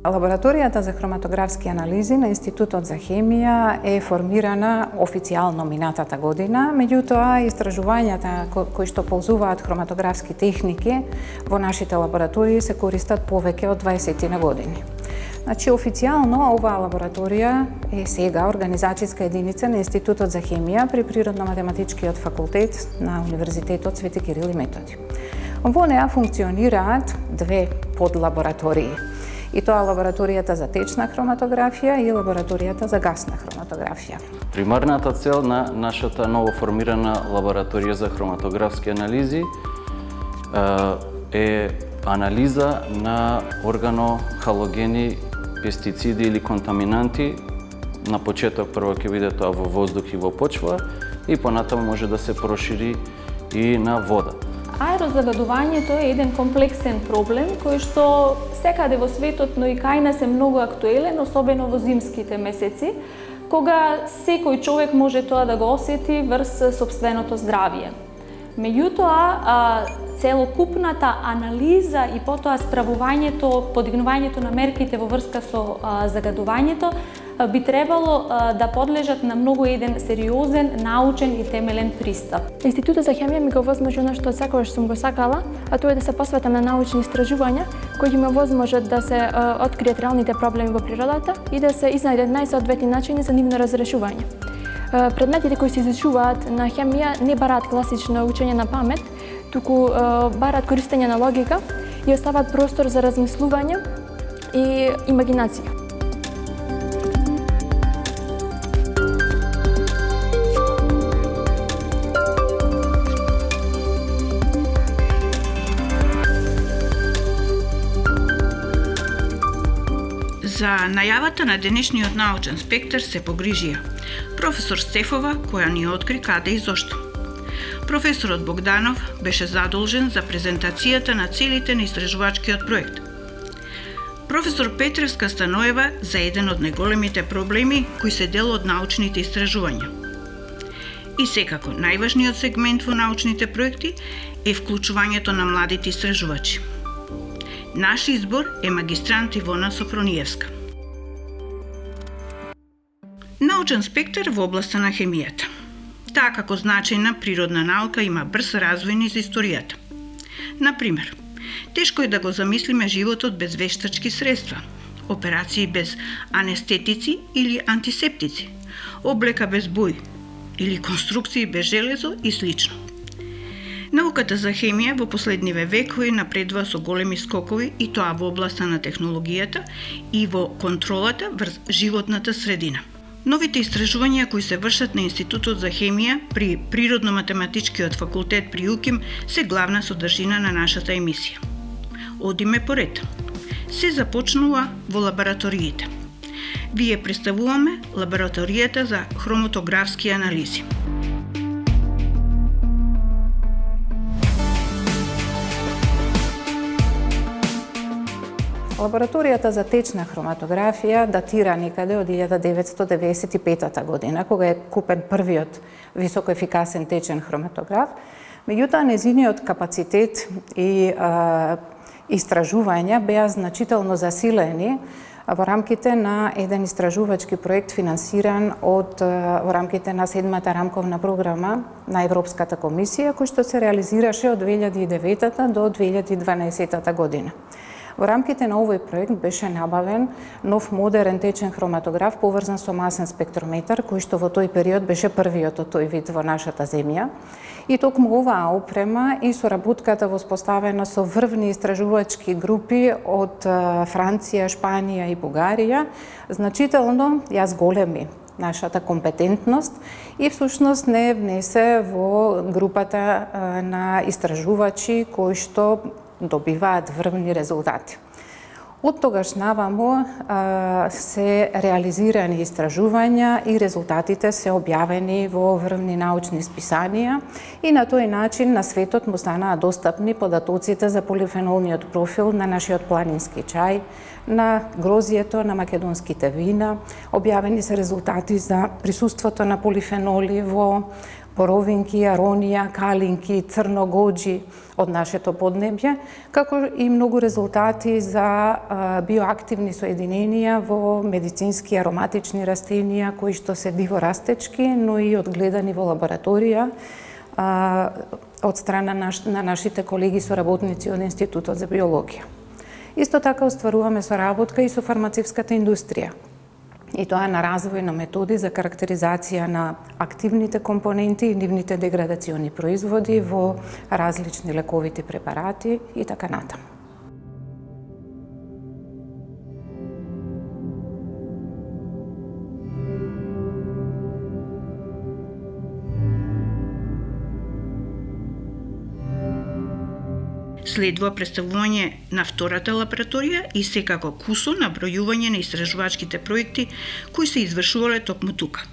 Лабораторијата за хроматографски анализи на Институтот за хемија е формирана официјално минатата година, меѓутоа истражувањата кои што ползуваат хроматографски техники во нашите лаборатории се користат повеќе од 20 на години. Значи, официјално оваа лабораторија е сега организацијска единица на Институтот за хемија при Природно-математичкиот факултет на Универзитетот Свети Кирил и Методи. Во неа функционираат две подлаборатории. И тоа лабораторијата за течна хроматографија и лабораторијата за гасна хроматографија. Примарната цел на нашата ново формирана лабораторија за хроматографски анализи е анализа на органохалогени, пестициди или контаминанти. На почеток прво ќе биде тоа во воздух и во почва и понатаму може да се прошири и на вода. Аерозагадувањето е еден комплексен проблем кој што секаде во светот, но и кај нас е многу актуелен, особено во зимските месеци, кога секој човек може тоа да го осети врз сопственото здравје. Меѓутоа, целокупната анализа и потоа справувањето, подигнувањето на мерките во врска со загадувањето би требало да подлежат на многу еден сериозен, научен и темелен пристап. Институтот за хемија ми го возможи она што секогаш сум го сакала, а тоа е да се посветам на научни истражувања кои има возможност да се откријат реалните проблеми во природата и да се изнајдат најсоодветни начини за нивно разрешување. Предметите кои се изучуваат на хемија не бараат класично учење на памет, туку бараат користење на логика и оставаат простор за размислување и имагинација. За најавата на денешниот научен спектар се погрижија професор Стефова, која ни откри каде и зошто. Професорот Богданов беше задолжен за презентацијата на целите на истражувачкиот проект. Професор Петревска Станоева за еден од најголемите проблеми кои се дел од научните истражувања. И секако, најважниот сегмент во научните проекти е вклучувањето на младите истражувачи. Наш избор е магистрант Ивона Софрониевска. Научен спектар во областа на хемијата. Таа како значајна природна наука има брз развој низ историјата. Например, тешко е да го замислиме животот без вештачки средства, операции без анестетици или антисептици, облека без бој или конструкции без железо и слично. Науката за хемија во последниве векови напредува со големи скокови и тоа во областа на технологијата и во контролата врз животната средина. Новите истражувања кои се вршат на Институтот за хемија при Природно-математичкиот факултет при УКИМ се главна содржина на нашата емисија. Одиме поред. Се започнува во лабораториите. Вие представуваме лабораторијата за хроматографски анализи. Лабораторијата за течна хроматографија датира некаде од 1995 година, кога е купен првиот високоефикасен течен хроматограф. Меѓутоа, незиниот капацитет и истражувања беа значително засилени во рамките на еден истражувачки проект финансиран во рамките на 7-та рамковна програма на Европската комисија, кој што се реализираше од 2009 до 2012 година. Во рамките на овој проект беше набавен нов модерен течен хроматограф поврзан со масен спектрометар, кој што во тој период беше првиот од тој вид во нашата земја. И токму оваа опрема и соработката воспоставена со врвни истражувачки групи од Франција, Шпанија и Бугарија значително ја зголеми нашата компетентност и всушност не внесе во групата на истражувачи кои што добиваат врвни резултати. Од тогаш наваму се реализирани истражувања и резултатите се објавени во врвни научни списанија и на тој начин на светот му станаа достапни податоците за полифенолниот профил на нашиот планински чај, на грозието, на македонските вина. Објавени се резултати за присуството на полифеноли во боровинки, аронија, калинки, црногоджи од нашето поднебје, како и многу резултати за биоактивни соединенија во медицински ароматични растенија кои што се диворастечки, но и одгледани во лабораторија од страна на нашите колеги соработници од Институтот за биологија. Исто така остваруваме соработка и со фармацевската индустрија. И тоа на развој на методи за карактеризација на активните компоненти и нивните деградациони производи во различни лековити препарати и така натаму. Следува представување на втората лабораторија и секако кусо набројување на истражувачките проекти кои се извршувале токму тука.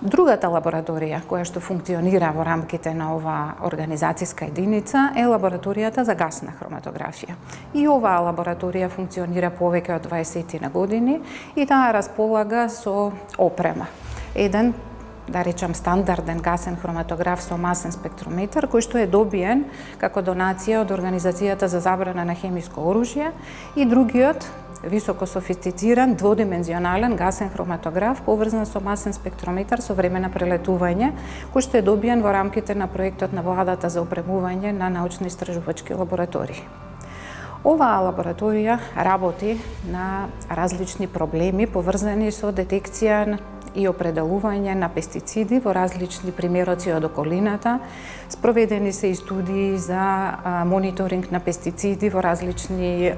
Другата лабораторија која што функционира во рамките на оваа организацијска единица е лабораторијата за гасна хроматографија. И оваа лабораторија функционира повеќе од 20 на години и таа располага со опрема. Еден, да речам, стандарден гасен хроматограф со масен спектрометар, кој што е добиен како донација од Организацијата за забрана на хемиско оружје, и другиот, високо софистициран, дводимензионален гасен хроматограф, поврзан со масен спектрометар со време на прелетување, кој што е добиен во рамките на проектот на владата за опремување на научно-истражувачки лаборатории. Оваа лабораторија работи на различни проблеми поврзани со детекција и определување на пестициди во различни примероци од околината. Спроведени се и студии за мониторинг на пестициди во различни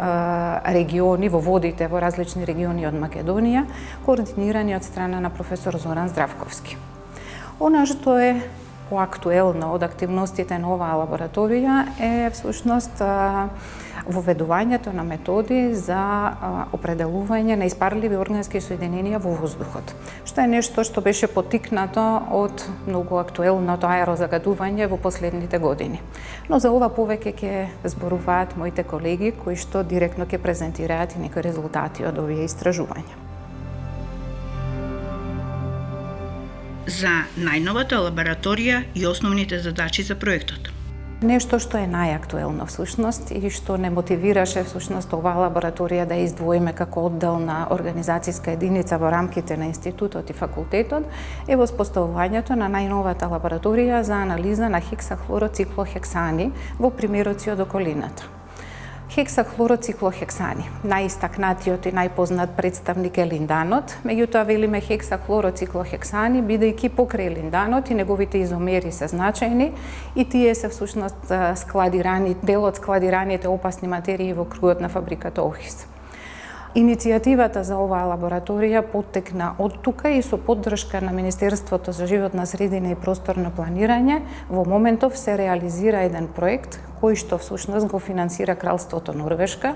региони, во водите во различни региони од Македонија, координирани од страна на професор Зоран Здравковски. Она што е поактуелно од активностите на оваа лабораторија е всушност воведувањето на методи за определување на испарливи органски соединенија во воздухот, што е нешто што беше поттикнато од многу актуелното аерозагадување во последните години. Но за ова повеќе ќе зборуваат моите колеги кои што директно ќе презентираат и некои резултати од овие истражувања. За најновата лабораторија и основните задачи за проектот. Нешто што е најактуелно всушност и што не мотивираше всушност оваа лабораторија да издвоиме како одделна организацијска единица во рамките на институтот и факултетот е воспоставувањето на најновата лабораторија за анализа на хексахлороциклохексани во примероци од околината. Хексахлороциклохексани. Најистакнатиот и најпознат представник е линданот, меѓутоа велиме хексахлороциклохексани бидејќи покрај линданот и неговите изомери се значајни и тие се всушност дел од складираните опасни материи во кругот на фабриката Охис. Иницијативата за оваа лабораторија поттекна од тука и со поддршка на Министерството за животна средина и просторно планирање во моментов се реализира еден проект кој што всушност го финансира Кралството Норвешка,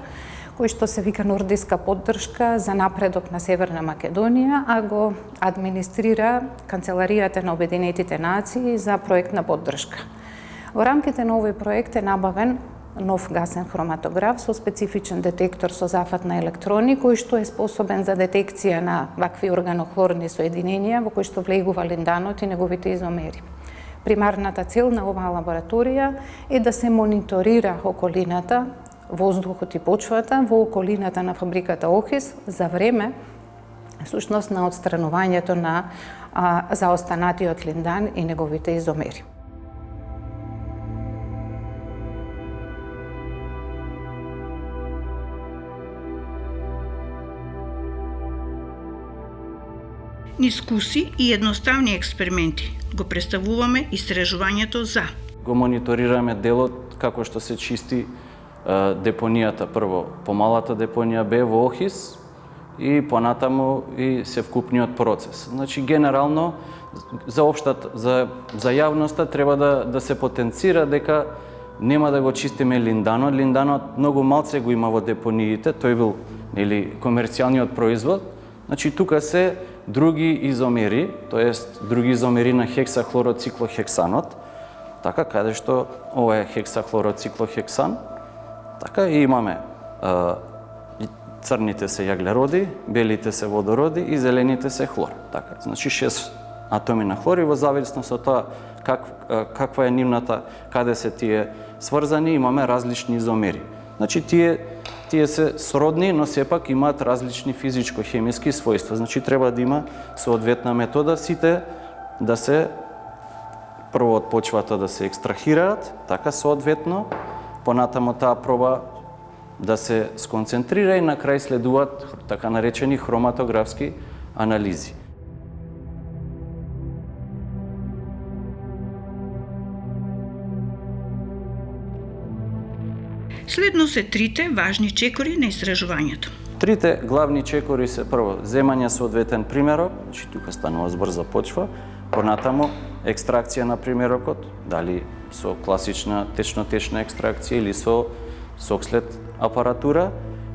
кој што се вика Нордиска поддршка за напредок на Северна Македонија, а го администрира Канцеларијата на Обединетите нации за проектна поддршка. Во рамките на овој проект е набавен нов гасен хроматограф со специфичен детектор со зафат на електрони, кој што е способен за детекција на вакви органохлорни соединенија во кои што влегува линданот и неговите изомери. Примарната цел на оваа лабораторија е да се мониторира околината, воздухот и почвата во околината на фабриката Охис за време всушност на отстранувањето на заостанатиот линдан и неговите изомери. Низ куси и едноставни експерименти го представуваме истражувањето за. Го мониторираме делот како што се чисти депонијата. Прво, помалата депонија бе во Охис и понатаму и севкупниот процес. Значи, генерално, за јавноста треба да се потенцира дека нема да го чистиме линданот. Линданот многу малце го има во депониите, тој бил комерцијалниот производ. Значи, тука се други изомери, тоест други изомери на хексахлороциклохексанот, така каде што ова е хексахлороциклохексан, така и имаме црните се јаглероди, белите се водороди и зелените се хлор. Така, значи 6 атоми на хлор и во зависност од тоа каква е нивната, каде се тие сврзани, имаме различни изомери. Значи тие се сродни, но сепак имаат различни физичко-хемиски својства. Значи треба да има соодветна метода сите да се прво од почвата да се екстрахираат, така соодветно, понатамо таа проба да се сконцентрира и на крај следуваат така наречени хроматографски анализи. Следно се трите важни чекори на истражувањето. Трите главни чекори се прво земање соодветен примерок, значи тука станува збор за почва, понатамо екстракција на примерокот, дали со класична течно-течна екстракција или со сокслед апаратура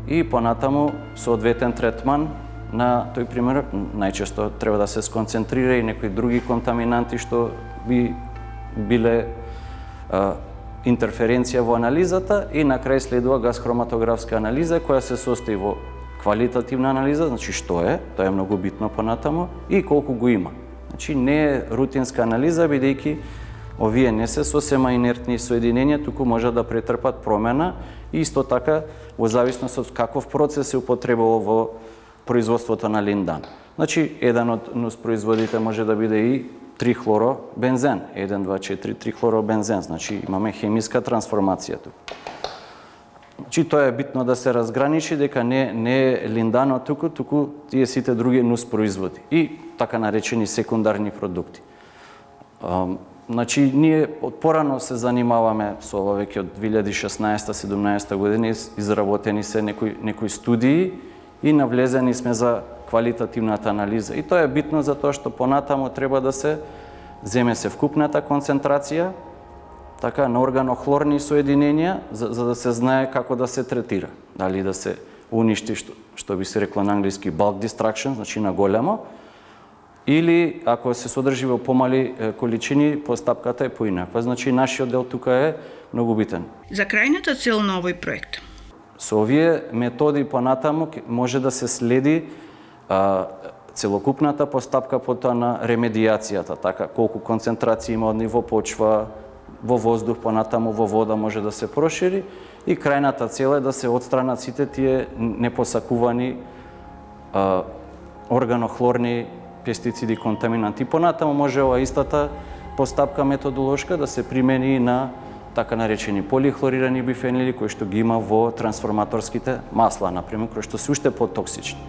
и понатамо соодветен третман на тој примерок. Најчесто треба да се сконцентрира и некои други контаминанти што би биле интерференција во анализата и на крај следува газхроматографска анализа која се состои во квалитативна анализа, значи што е, тоа е многу битно понатамо, и колку го има. Значи не е рутинска анализа, бидејќи овие не се сосема инертни соединенија, туку може да претрпат промена и исто така во зависност од каков процес се употребува во производството на линдан. Значи еден од нуспроизводите може да биде и 3-хлоробензен, 1, 2, 4, 3-хлоробензен, значи имаме хемиска трансформација туку. Значи тоа е битно да се разграничи дека не е линданот туку тие сите други нуспроизводи и така наречени секундарни продукти. Значи ние од порано се занимаваме со ова веќе од 2016-17 година, изработени се некои студии и навлезени сме за квалитативната анализа. И тоа е битно затоа што понатамо треба да се земе се вкупната концентрација така на органохлорни соединенија за да се знае како да се третира. Дали да се уништи што би се рекло на англиски bulk destruction, значи на големо, или ако се содржи во помали количини, постапката е поинаква. Значи нашиот дел тука е многу битен. За крајната цел на овој проект. Со овие методи понатаму може да се следи целокупната постапка потоа на ремедијацијата, така колку концентрација има од ниво почва, во воздух, понатаму во вода може да се прошири и крајната цел е да се отстранат сите тие непосакувани органохлорни пестициди, контаминанти. Понатаму може ова истата постапка методолошка да се примени и на така наречени полихлорирани бифенили кои што ги има во трансформаторските масла, например, кои што се уште потоксични.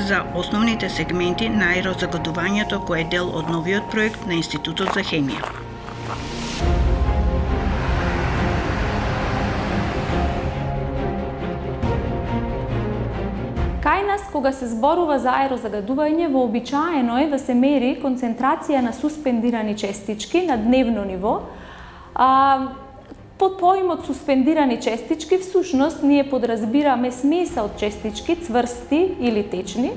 За основните сегменти на аерозагадувањето кој е дел од новиот проект на Институтот за хемија. Кај нас, кога се зборува за аерозагадување, вообичаено е да се мери концентрација на суспендирани честички на дневно ниво. Под поимот суспендирани честички, всушност, ние подразбираме смеса од честички, цврсти или течни,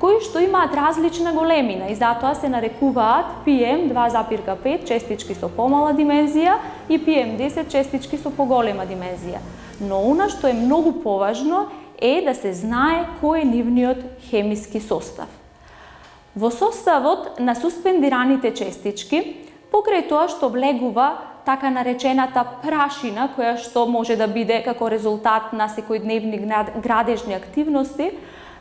кои што имаат различна големина и затоа се нарекуваат PM2,5 честички со помала димензија и PM10 честички со поголема димензија. Но она што е многу поважно е да се знае кој е нивниот хемиски состав. Во составот на суспендираните честички, покрај тоа што влегува така наречената прашина, која што може да биде како резултат на секојдневни градежни активности,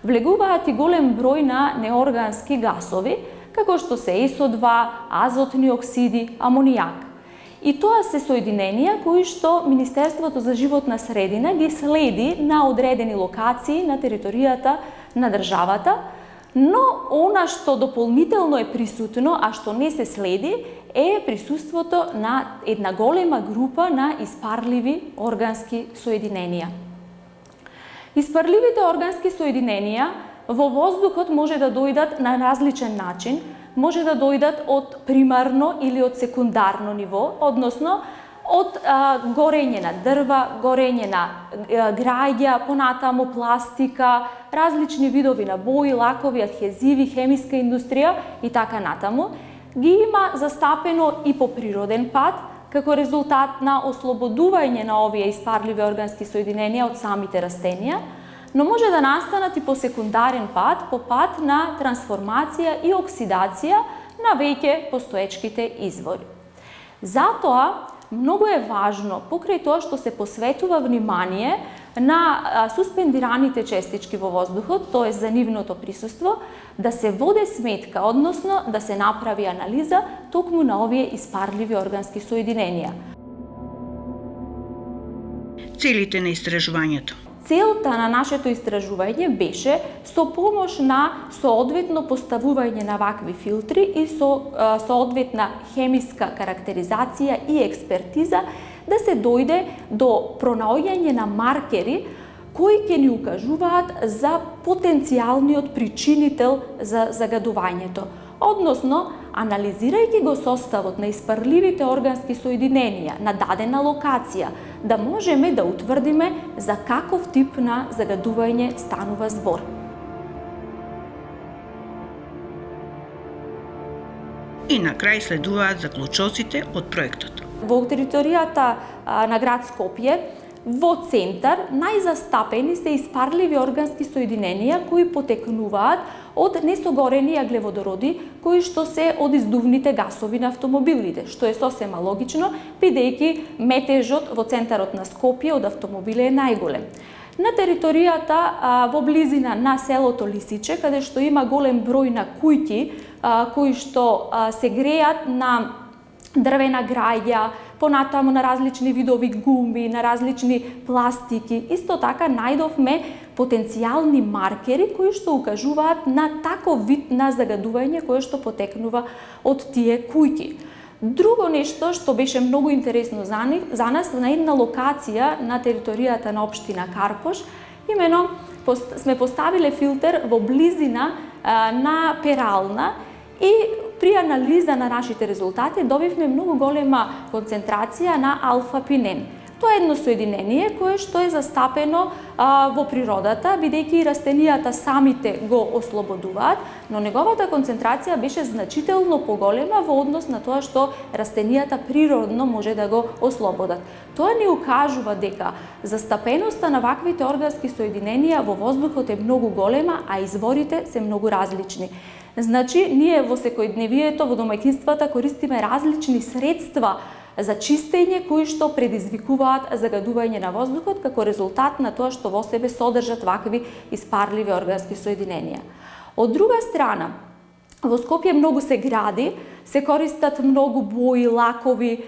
влегуваат и голем број на неоргански гасови, како што се СО2, азотни оксиди, амонијак. И тоа се соединенија кои што Министерството за животна средина ги следи на одредени локации на територијата на државата, но она што дополнително е присутно, а што не се следи, е присуството на една голема група на испарливи органски соединенија. Испарливите органски соединенија во воздухот може да дојдат на различен начин, може да дојдат од примарно или од секундарно ниво, односно од горење на дрва, горење на граѓа, понатаму пластика, различни видови на бои, лакови, адхезиви, хемиска индустрија и така натаму, ги има застапено и по природен пат, како резултат на ослободување на овие испарливи органски соединенија од самите растенија, но може да настанат и по секундарен пат, по пат на трансформација и оксидација на веќе постоечките извори. Затоа, многу е важно, покрај тоа што се посветува внимание на суспендираните честички во воздухот, тоа е за нивното присуство, да се воде сметка, односно да се направи анализа токму на овие испарливи органски соединенија. Целите на истражувањето. Целта на нашето истражување беше со помош на соодветно поставување на вакви филтри и соодветна хемиска карактеризација и експертиза да се дојде до пронаоѓање на маркери кои ќе ни укажуваат за потенцијалниот причинител за загадувањето. Односно, анализирајќи го составот на испарливите органски соединенија на дадена локација, да можеме да утврдиме за каков тип на загадување станува збор. И на крај следуваат заклучоците од проектот. Во територијата на град Скопје, во центар, најзастапени се испарливи органски соединенија кои потекнуваат од несогорени аглеводороди кои што се од издувните гасови на автомобилите, што е сосема логично, бидејќи метежот во центарот на Скопје од автомобили е најголем. На територијата во близина на селото Лисиче, каде што има голем број на куќи кои што се греат на дрвена граѓа, понатаму на различни видови гуми, на различни пластики. Исто така најдовме потенцијални маркери кои што укажуваат на таков вид на загадување кое што потекнува од тие куќи. Друго нешто што беше многу интересно за нас, на една локација на територијата на општина Карпош, имено сме поставиле филтер во близина на перална и при анализа на нашите резултати добивме многу голема концентрација на алфа-пинен. Тоа е едно соединение кое што е застапено во природата, бидејќи растенијата самите го ослободуваат, но неговата концентрација беше значително поголема во однос на тоа што растенијата природно може да го ослободат. Тоа ни укажува дека застапеноста на ваквите органски соединенија во воздухот е многу голема, а изворите се многу различни. Значи, ние во секојдневието, во домаќинствата користиме различни средства за чистење кои што предизвикуваат загадување на воздухот како резултат на тоа што во себе содржат вакви испарливи органски соединенија. Од друга страна, во Скопје многу се гради, се користат многу бои, лакови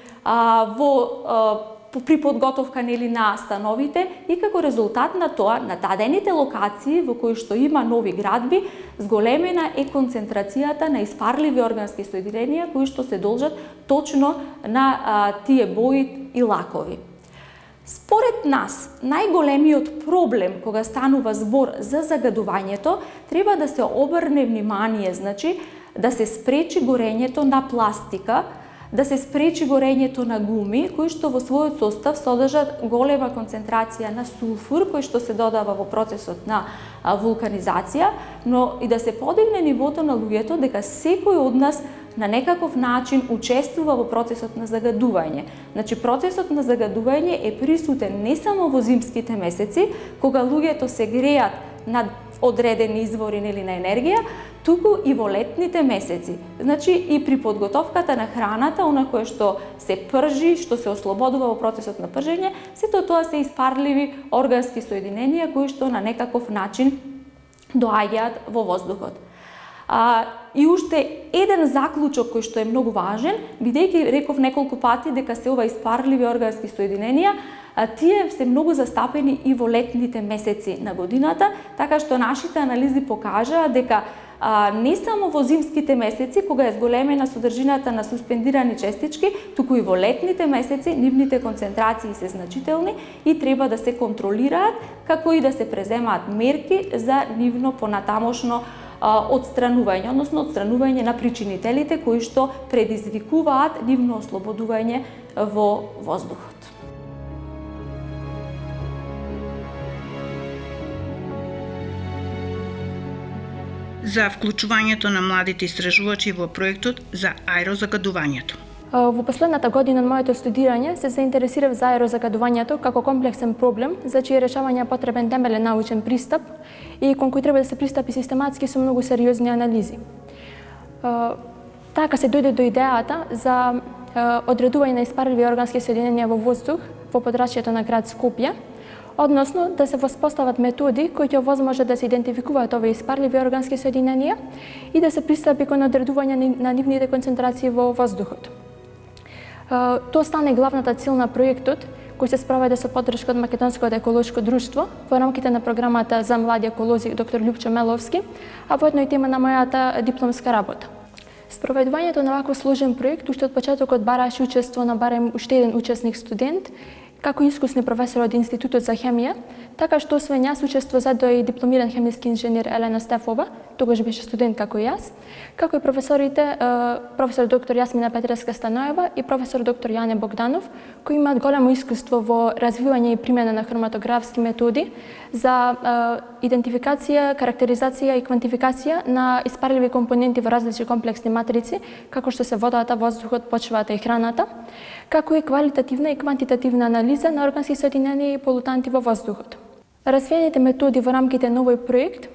при подготовка на становите и како резултат на тоа, на дадените локации во кои што има нови градби, зголемена е концентрацијата на испарливи органски соединенија кои што се должат точно на тие бои и лакови. Според нас, најголемиот проблем кога станува збор за загадувањето треба да се обрне внимание, значи да се спречи горењето на пластика, да се спречи горењето на гуми, кои што во својот состав содржат голема концентрација на сулфур, кој што се додава во процесот на вулканизација, но и да се подигне нивото на луѓето дека секој од нас на некаков начин учествува во процесот на загадување. Значи, процесот на загадување е присутен не само во зимските месеци, кога луѓето се греат на одредени извори или на енергија, туку и во летните месеци. Значи, и при подготовката на храната, она кое што се пржи, што се ослободува во процесот на пржење, сето тоа се испарливи органски соединенија кои што на некаков начин доаѓаат во воздухот. И уште еден заклучок кој што е многу важен, бидејќи реков неколку пати дека се ова испарливи органски соединенија, тие се многу застапени и во летните месеци на годината, така што нашите анализи покажаа дека не само во зимските месеци, кога е зголемена содржината на суспендирани честички, туку и во летните месеци нивните концентрации се значителни и треба да се контролираат, како и да се преземаат мерки за нивно понатамошно одстранување, односно одстранување на причинителите кои што предизвикуваат нивно ослободување во воздухот. за вклучувањето на младите истражувачи во проектот за аерозагадувањето. Во последната година од моето студирање се заинтересирав за аерозагадувањето како комплексен проблем за чие решавање е потребен темелен научен пристап и кон кој треба да се пристапи систематски со многу сериозни анализи. Така се дојде до идејата за одредување на испарливи органски соединенија во воздух во подрачјето на град Скопје, односно да се воспостават методи кои ќе овозможат да се идентификуваат овие испарливи органски соединенија и да се пристапи кон одредување на нивните концентрации во воздухот. Тоа стане главната цел на проектот, кој се спроведе со поддршка од Македонското еколошко друштво во рамките на програмата за млади еколози доктор Љупчо Меловски, а воедно и тема на мојата дипломска работа. Спроведувањето на ваков сложен проект уште од почетокот бараше учество на барем уште еден учесник студент, како искусни професор од Институтот за хемија, така што освен јас учество задоа и дипломиран хемиски инженер Елена Стефова, тогаш беше студент како и јас, како и професорите професор доктор Јасмина Петреска-Станоева и професор доктор Јане Богданов, кои имаат големо искуство во развивање и примена на хроматографски методи за идентификација, карактеризација и квантификација на испарливи компоненти во различни комплексни матрици, како што се водата, воздухот, почвата и храната, како и квалитативна и квантитативна анализа на органски соединенија и полутанти во воздухот. Развиените методи во рамките на овој проект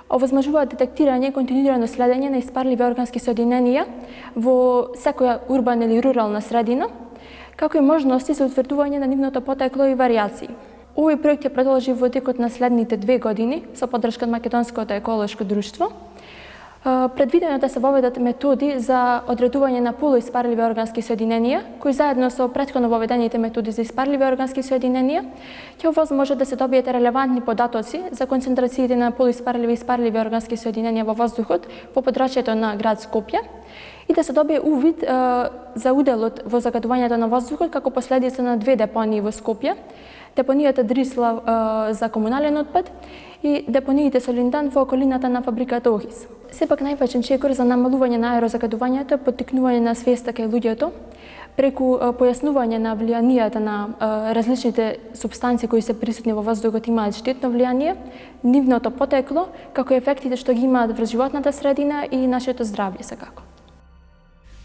овозможуваат детектирање и континуирано следење на испарливи органски соединенија во секоја урбана или рурална средина, како и можности за утврдување на нивното потекло и варијации. Овој проект ќе продолжи во текот на следните 2 години со поддршка од Македонското еколошко друштво. Предвидено е да се воведат методи за одредување на полуиспарливи органски соединенија, кои заедно со претходно воведените методи за испарливи органски соединенија ќе овозможат да се добиете релевантни податоци за концентрациите на полуиспарливи и испарливи органски соединенија во воздухот по подрачјето на град Скопје и да се добие увид за уделот во загадувањето на воздухот како последица на 2 депонии во Скопје, депонијата Дрислав за комунален отпад и депониите со линдан во околината на фабриката Охис. Сепак најважен чекор за намалување на аерозагадувањето е поттикнување на свеста кај луѓето преку појаснување на влијанијата на различните супстанции кои се присутни во воздухот имаат штетно влијание, нивното потекло, како и ефектите што ги имаат врз животната средина и нашето здравје секако.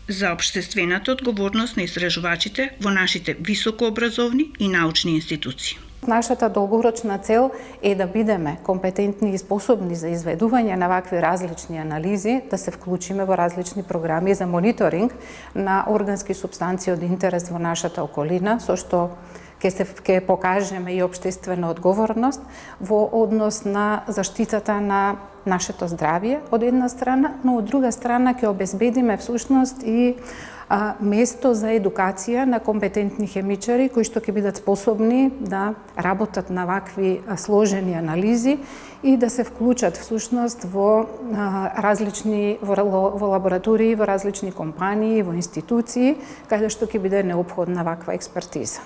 За општествената одговорност на истражувачите во нашите високообразовни и научни институции. Нашата долгорочна цел е да бидеме компетентни и способни за изведување на вакви различни анализи, да се вклучиме во различни програми за мониторинг на органски супстанции од интерес во нашата околина, со што ќе покажеме и општествена одговорност во однос на заштитата на нашето здравје од една страна, но од друга страна ќе обезбедиме всушност и место за едукација на компетентни хемичари кои што ќе бидат способни да работат на вакви сложени анализи и да се вклучат всушност во различни во лаборатории, во различни компании, во институции, каде што ќе биде неопходна ваква експертиза.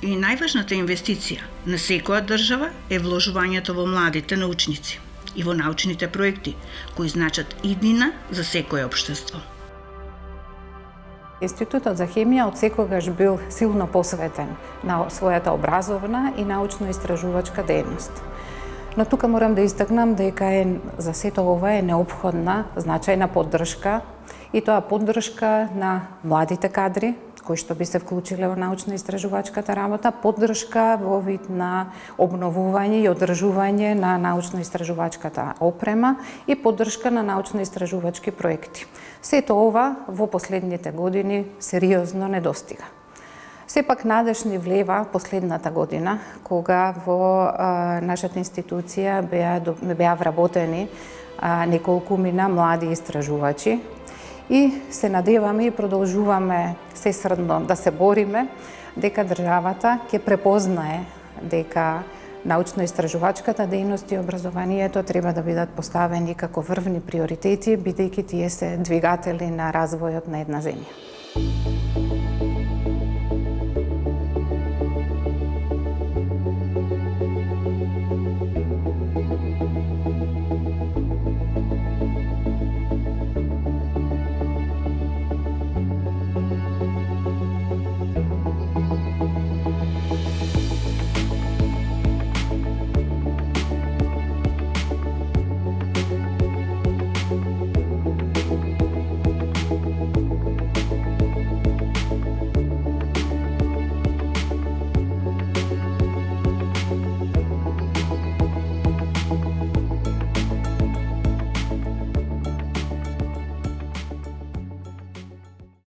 И најважната инвестиција на секоја држава е вложувањето во младите научници и во научните проекти, кои значат иднина за секое општество. Институтот за хемија од секогаш бил силно посветен на својата образовна и научно-истражувачка дејност. Но тука морам да истакнам дека за сето ова е неопходна значајна поддршка, и тоа поддршка на младите кадри, кои што би се вклучиле во научно-истражувачката работа, поддршка во вид на обновување и одржување на научно-истражувачката опрема и поддршка на научно-истражувачки проекти. Сето ова во последните години сериозно недостига. Сепак надеж ни влева последната година, кога во нашата институција беа вработени неколкумина млади истражувачи, и се надеваме и продолжуваме сесредно да се бориме дека државата ќе препознае дека научно-истражувачката дејност и образованието треба да бидат поставени како врвни приоритети, бидејќи тие се двигатели на развојот на една земја.